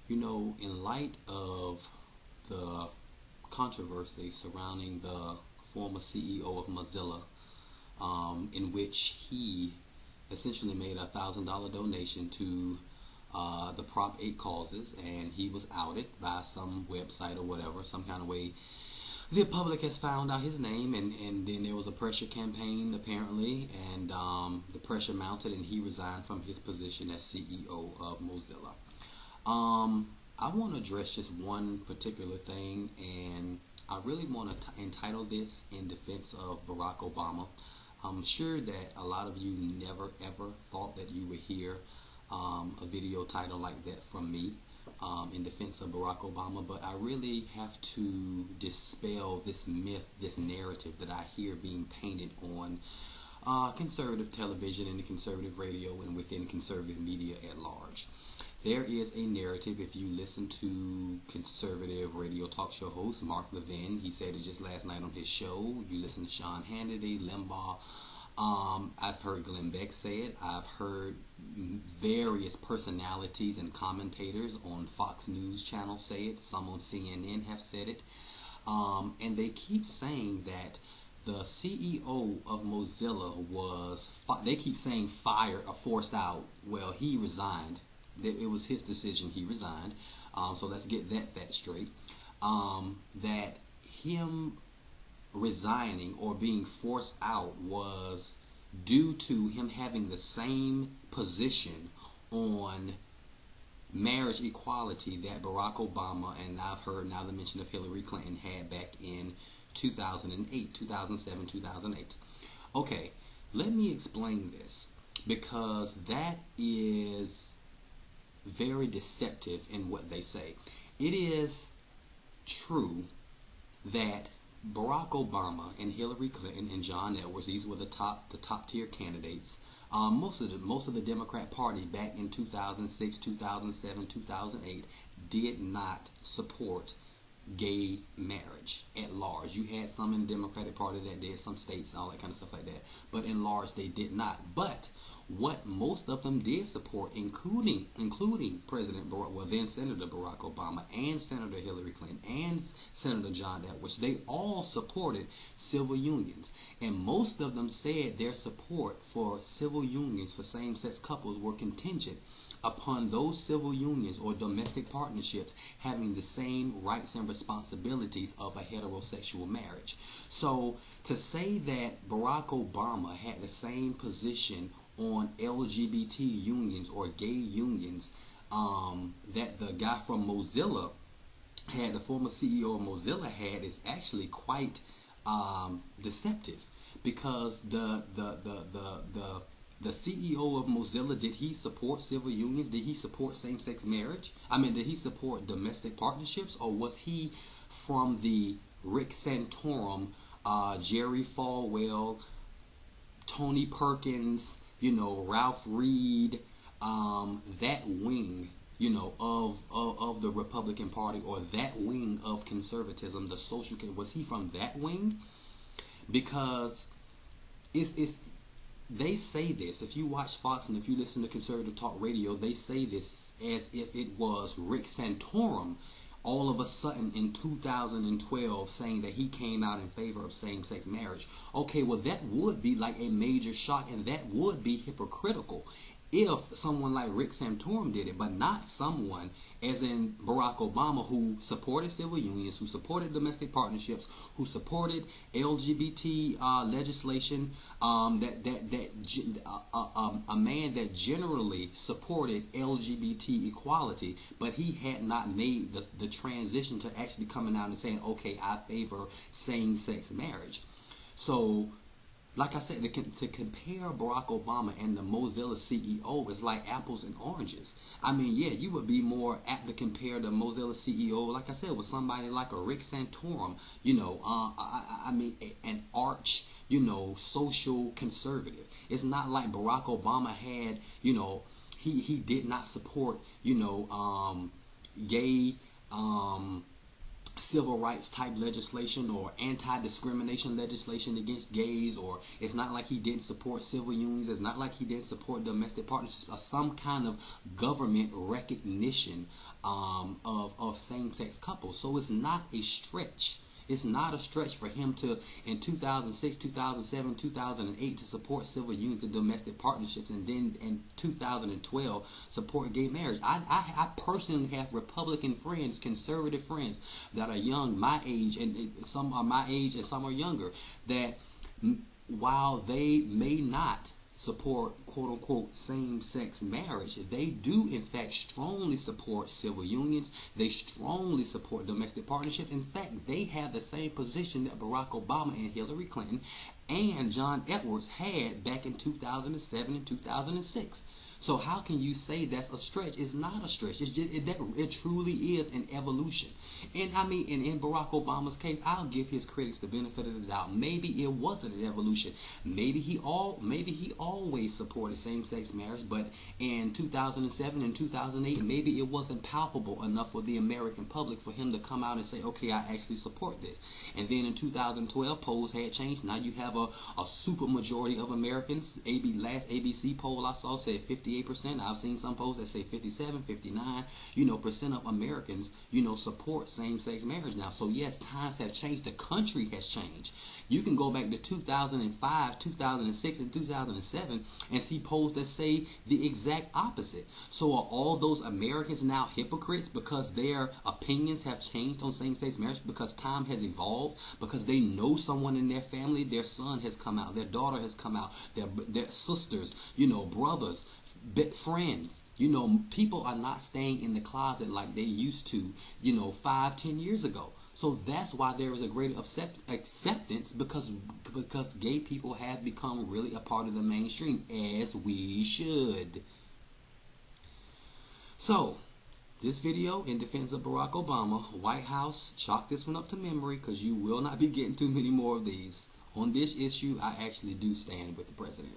You know, in light of the controversy surrounding the former CEO of Mozilla, in which he essentially made $1,000 donation to the Prop 8 causes, and he was outed by some website or whatever, some kind of way. The public has found out his name, and then there was a pressure campaign apparently, and the pressure mounted, and he resigned from his position as CEO of Mozilla. I want to address just one particular thing, and I really want to entitle this "In Defense of Barack Obama." I'm sure that a lot of you never ever thought that you would hear a video title like that from me, in defense of Barack Obama, but I really have to dispel this myth, this narrative that I hear being painted on conservative television and the conservative radio and within conservative media at large. There is a narrative. If you listen to conservative radio talk show host Mark Levin, he said it just last night on his show. You listen to Sean Hannity, Limbaugh. I've heard Glenn Beck say it. I've heard various personalities and commentators on Fox News channel say it. Some on CNN have said it. And they keep saying that the CEO of Mozilla was, they keep saying fired or forced out. Well, he resigned. It was his decision. He resigned. So let's get that straight. That him resigning or being forced out was due to him having the same position on marriage equality that Barack Obama, and I've heard now the mention of Hillary Clinton, had back in 2008, 2007, 2008. Okay, let me explain this, because that is very deceptive in what they say. It is true that Barack Obama and Hillary Clinton and John Edwards, these were the top tier candidates. Most of the Democrat Party back in 2006, 2007, 2008 did not support gay marriage at large. You had some in the Democratic Party that did, some states, all that kind of stuff like that. But in large, they did not. But what most of them did support, including President Barack, well then Senator Barack Obama, and Senator Hillary Clinton, and Senator John Edwards, they all supported civil unions. And most of them said their support for civil unions for same-sex couples were contingent upon those civil unions or domestic partnerships having the same rights and responsibilities of a heterosexual marriage. So to say that Barack Obama had the same position on LGBT unions or gay unions that the guy from Mozilla had, the former CEO of Mozilla had, is actually quite deceptive, because the CEO of Mozilla, did he support civil unions? Did he support same-sex marriage? I mean, did he support domestic partnerships? Or was he from the Rick Santorum, Jerry Falwell, Tony Perkins, you know, Ralph Reed, that wing, you know, of the Republican Party, or that wing of conservatism, the social, was he from that wing? Because they say this, if you watch Fox and if you listen to conservative talk radio, they say this as if it was Rick Santorum all of a sudden in 2012 saying that he came out in favor of same-sex marriage. Okay, well that would be like a major shock, and that would be hypocritical if someone like Rick Santorum did it, but not someone as in Barack Obama, who supported civil unions, who supported domestic partnerships, who supported LGBT legislation, a man that generally supported LGBT equality, but he had not made the transition to actually coming out and saying, okay, I favor same-sex marriage. So like I said, to compare Barack Obama and the Mozilla CEO is like apples and oranges. I mean, yeah, you would be more apt to compare the Mozilla CEO, like I said, with somebody like a Rick Santorum, you know, I mean, an arch, you know, social conservative. It's not like Barack Obama had, you know, he did not support, you know, gay civil rights type legislation or anti-discrimination legislation against gays, or it's not like he didn't support civil unions, it's not like he didn't support domestic partnerships, or some kind of government recognition of same-sex couples. So it's not a stretch. It's not a stretch for him to, in 2006, 2007, 2008, to support civil unions and domestic partnerships, and then in 2012 support gay marriage. I personally have Republican friends, conservative friends that are young, my age, and some are my age and some are younger, that while they may not support quote-unquote same-sex marriage, they do in fact strongly support civil unions. They strongly support domestic partnerships. In fact, they have the same position that Barack Obama and Hillary Clinton and John Edwards had back in 2007 and 2006. So how can you say that's a stretch? It's not a stretch. It's just it truly is an evolution. And I mean, in Barack Obama's case, I'll give his critics the benefit of the doubt. Maybe it wasn't an evolution. Maybe he always supported same-sex marriage, but in 2007 and 2008, maybe it wasn't palpable enough for the American public for him to come out and say, okay, I actually support this. And then in 2012, polls had changed. Now you have a super majority of Americans. Last ABC poll I saw said 58%. I've seen some polls that say 57, 59, percent of Americans, support same-sex marriage now. So yes, times have changed. The country has changed. You can go back to 2005, 2006, and 2007 and see polls that say the exact opposite. So are all those Americans now hypocrites because their opinions have changed on same-sex marriage, because time has evolved, because they know someone in their family, their son has come out, their daughter has come out, their sisters, brothers, friends. People are not staying in the closet like they used to, 5-10 years ago. So that's why there is a greater acceptance, because gay people have become really a part of the mainstream, as we should. So this video in defense of Barack Obama, White House, chalk this one up to memory, because you will not be getting too many more of these. On this issue, I actually do stand with the president.